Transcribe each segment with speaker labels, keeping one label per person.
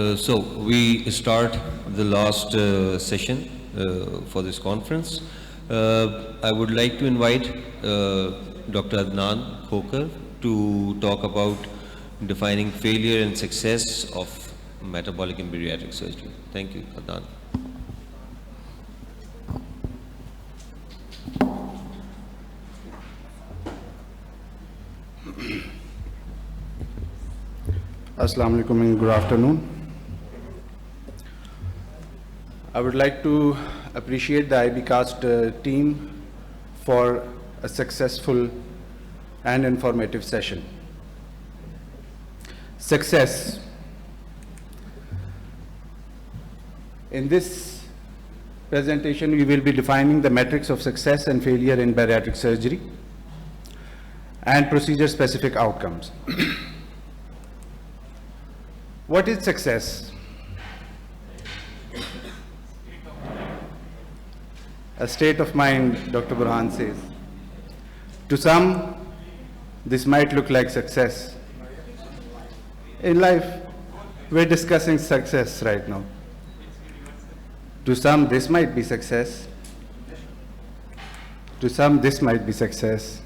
Speaker 1: So we start the last session for this conference. I would like to invite Dr. Adnan Khokhar to talk about defining failure and success of metabolic and bariatric surgery. Thank you, Adnan.
Speaker 2: Assalamu alaikum and good afternoon. I would like to appreciate the IBcast team for a successful and informative session. Success. In this presentation, we will be defining the metrics of success and failure in bariatric surgery and procedure-specific outcomes. What is success? A state of mind, Dr. Burhan says. To some, this might look like success. In life, we're discussing success right now. To some, this might be success. To some, this might be success.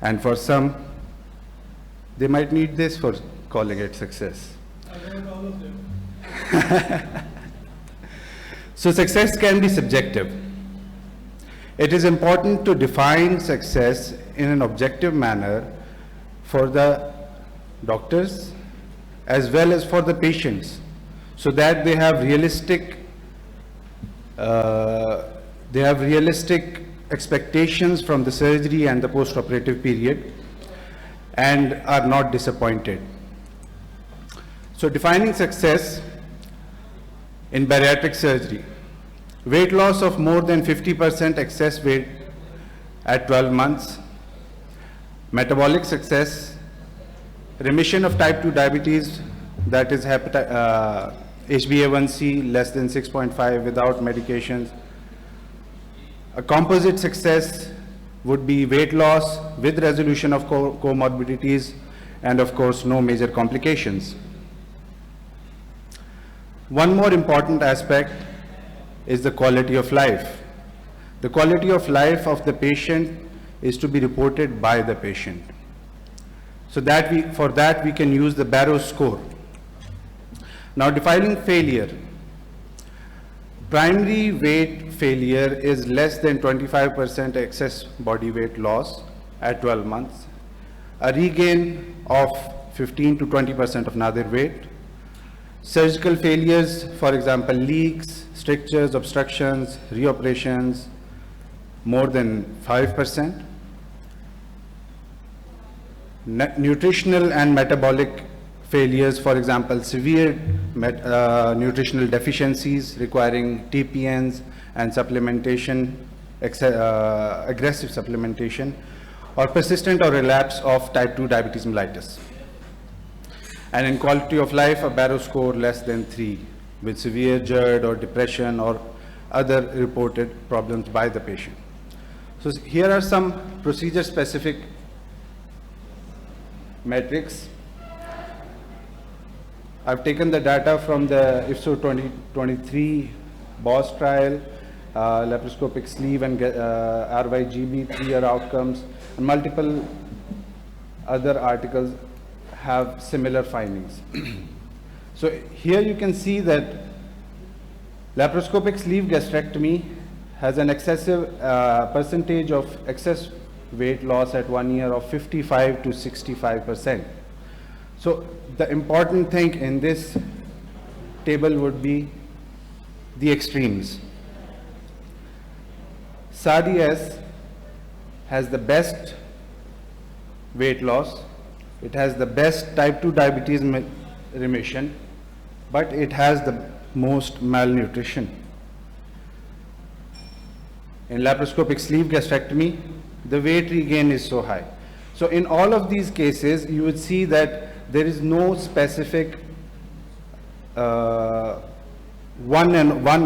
Speaker 2: And for some, they might need this for calling it success. So success can be subjective. It is important to define success in an objective manner for the doctors as well as for the patients, so that they have realistic expectations from the surgery and the post-operative period and are not disappointed. So defining success in bariatric surgery: weight loss of more than 50% excess weight at 12 months, metabolic success, remission of type 2 diabetes, that is HbA1c less than 6.5 without medications. A composite success would be weight loss with resolution of comorbidities and of course no major complications. One more important aspect is the quality of life. The quality of life of the patient is to be reported by the patient. So for that we can use the Barrow score. Now, defining failure. Primary weight failure is less than 25% excess body weight loss at 12 months, a regain of 15 to 20% of nadir weight. Surgical failures, for example, leaks, strictures, obstructions, reoperations, more than 5%. Nutritional and metabolic failures, for example, severe nutritional deficiencies requiring TPNs and supplementation, aggressive supplementation, or persistent or relapse of type 2 diabetes mellitus. And in quality of life, a Barrow score less than 3 with severe GERD or depression or other reported problems by the patient. So here are some procedure-specific metrics. I've taken the data from the IFSO 2023 BOSS trial, laparoscopic sleeve and RYGB 3-year outcomes, and multiple other articles have similar findings. So here you can see that laparoscopic sleeve gastrectomy has an excessive percentage of excess weight loss at 1 year of 55 to 65%. So the important thing in this table would be the extremes. SARDS has the best weight loss, it has the best type 2 diabetes remission, but it has the most malnutrition. In laparoscopic sleeve gastrectomy, the weight regain is so high. So in all of these cases, you would see that there is no specific one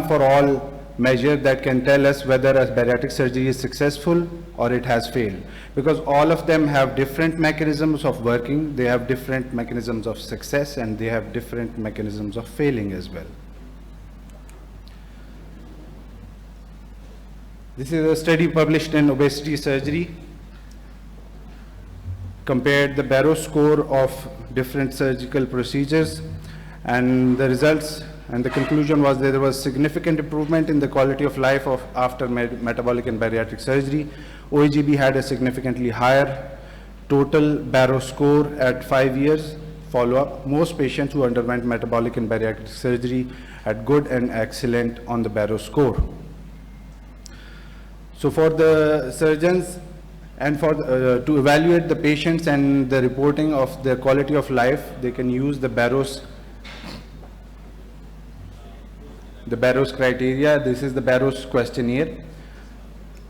Speaker 2: for all measure that can tell us whether a bariatric surgery is successful or it has failed. Because all of them have different mechanisms of working, they have different mechanisms of success, and they have different mechanisms of failing as well. This is a study published in Obesity Surgery, compared the Barrow score of different surgical procedures, and the results and the conclusion was that there was significant improvement in the quality of life after metabolic and bariatric surgery. OEGB had a significantly higher total Barrow score at 5 years follow-up. Most patients who underwent metabolic and bariatric surgery had good and excellent on the Barrow score. So for the surgeons and for to evaluate the patients and the reporting of their quality of life, they can use the Barrow's criteria. This is the Barrow's questionnaire.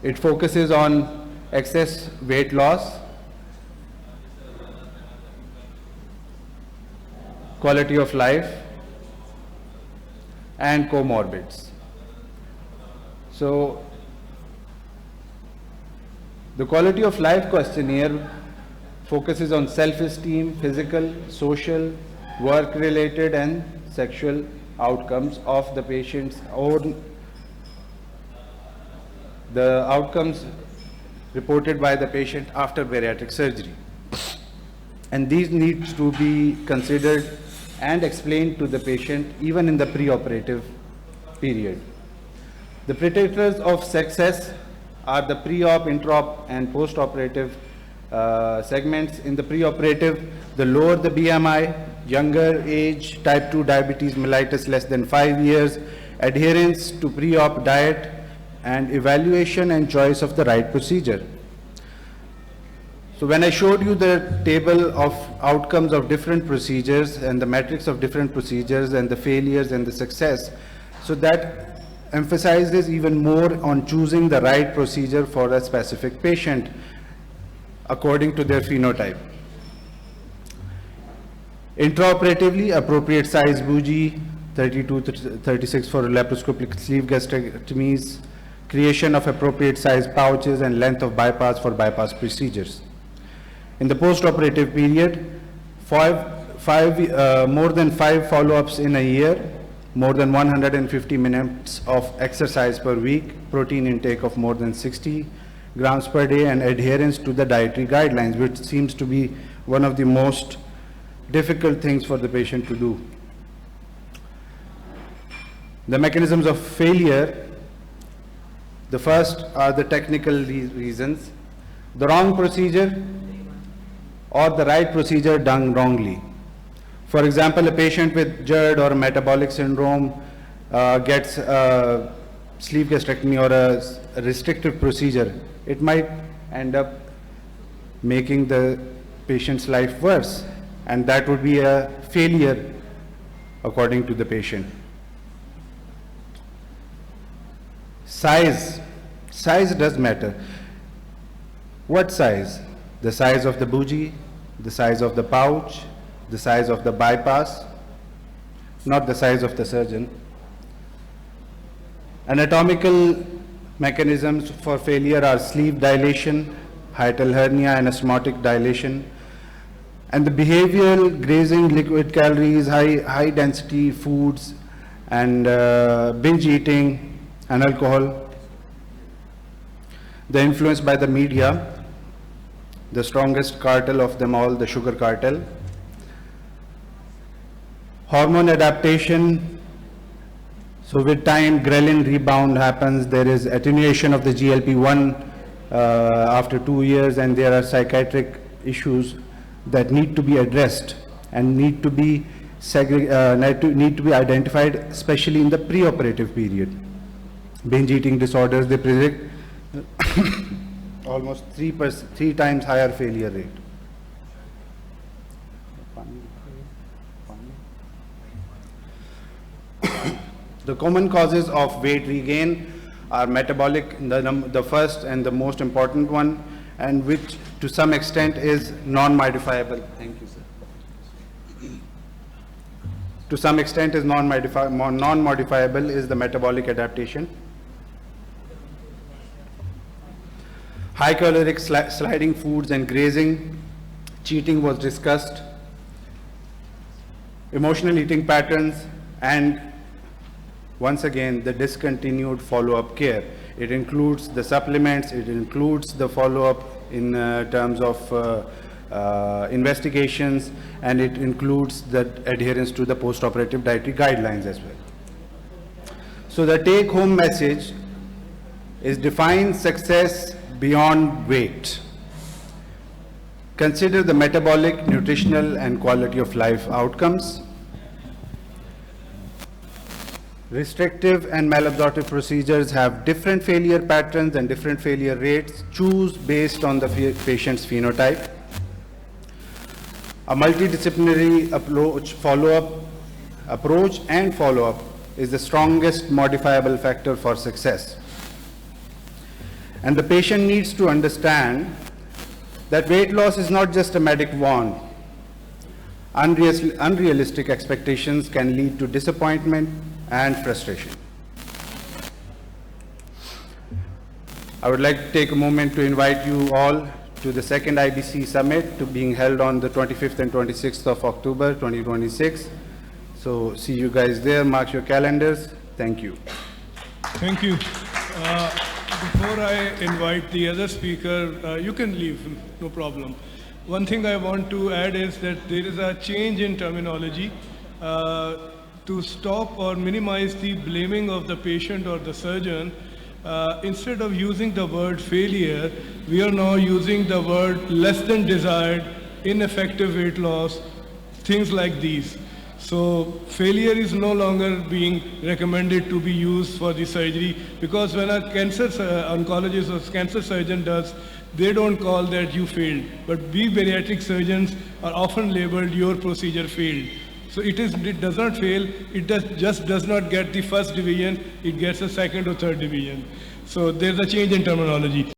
Speaker 2: It focuses on excess weight loss, quality of life, and comorbids. So the quality of life questionnaire focuses on self-esteem, physical, social, work-related, and sexual outcomes of the patient's own, the outcomes reported by the patient after bariatric surgery. And these needs to be considered and explained to the patient even in the preoperative period. The predictors of success are the pre-op, intra-op, and post-operative segments. In the preoperative, the lower the BMI, younger age, type 2 diabetes mellitus less than 5 years, adherence to pre-op diet, and evaluation and choice of the right procedure. So when I showed you the table of outcomes of different procedures and the metrics of different procedures and the failures and the success, so that emphasizes even more on choosing the right procedure for a specific patient according to their phenotype. Intraoperatively, appropriate size bougie, 32 to 36 for laparoscopic sleeve gastrectomies, creation of appropriate size pouches, and length of bypass for bypass procedures. In the postoperative period, more than 5 follow-ups in a year, more than 150 minutes of exercise per week, protein intake of more than 60 grams per day, and adherence to the dietary guidelines, which seems to be one of the most difficult things for the patient to do. The mechanisms of failure, the first are the technical reasons, the wrong procedure or the right procedure done wrongly. For example, a patient with GERD or metabolic syndrome gets a sleeve gastrectomy or a restrictive procedure. It might end up making the patient's life worse, and that would be a failure according to the patient. Size does matter. What size? The size of the bougie, the size of the pouch, the size of the bypass, not the size of the surgeon. Anatomical mechanisms for failure are sleeve dilation, hiatal hernia, and osmotic dilation. And the behavioral, grazing, liquid calories, high density foods, and binge eating and alcohol. The influence by the media, the strongest cartel of them all, the sugar cartel. Hormone adaptation. So with time, ghrelin rebound happens. There is attenuation of the GLP-1 after 2 years, and there are psychiatric issues that need to be addressed and need to be identified, especially in the preoperative period. Binge eating disorders, they predict almost 3 times higher failure rate. The common causes of weight regain are metabolic, the first and the most important one, and which to some extent is non-modifiable. Thank you, sir. To some extent is non-modifiable is the metabolic adaptation. High caloric sliding foods and grazing, cheating was discussed, emotional eating patterns, and once again, the discontinued follow-up care. It includes the supplements, it includes the follow-up in terms of investigations, and it includes the adherence to the post-operative dietary guidelines as well. So the take-home message is define success beyond weight. Consider the metabolic, nutritional, and quality of life outcomes. Restrictive and malabsorptive procedures have different failure patterns and different failure rates. Choose based on the patient's phenotype. A multidisciplinary approach and follow-up is the strongest modifiable factor for success. And the patient needs to understand that weight loss is not just a magic wand. Unrealistic expectations can lead to disappointment and frustration. I would like to take a moment to invite you all to the second IBC Summit to being held on the 25th and 26th of October 2026. So see you guys there, mark your calendars. Thank you.
Speaker 3: Thank you. Before I invite the other speaker, you can leave, no problem. One thing I want to add is that there is a change in terminology to stop or minimize the blaming of the patient or the surgeon. Instead of using the word failure, we are now using the word less than desired, ineffective weight loss, things like these. So failure is no longer being recommended to be used for the surgery, because when a cancer oncologist or cancer surgeon does, they don't call that you failed. But we bariatric surgeons are often labeled your procedure failed. So it does not fail, it just does not get the first division, it gets a second or third division. So there's a change in terminology.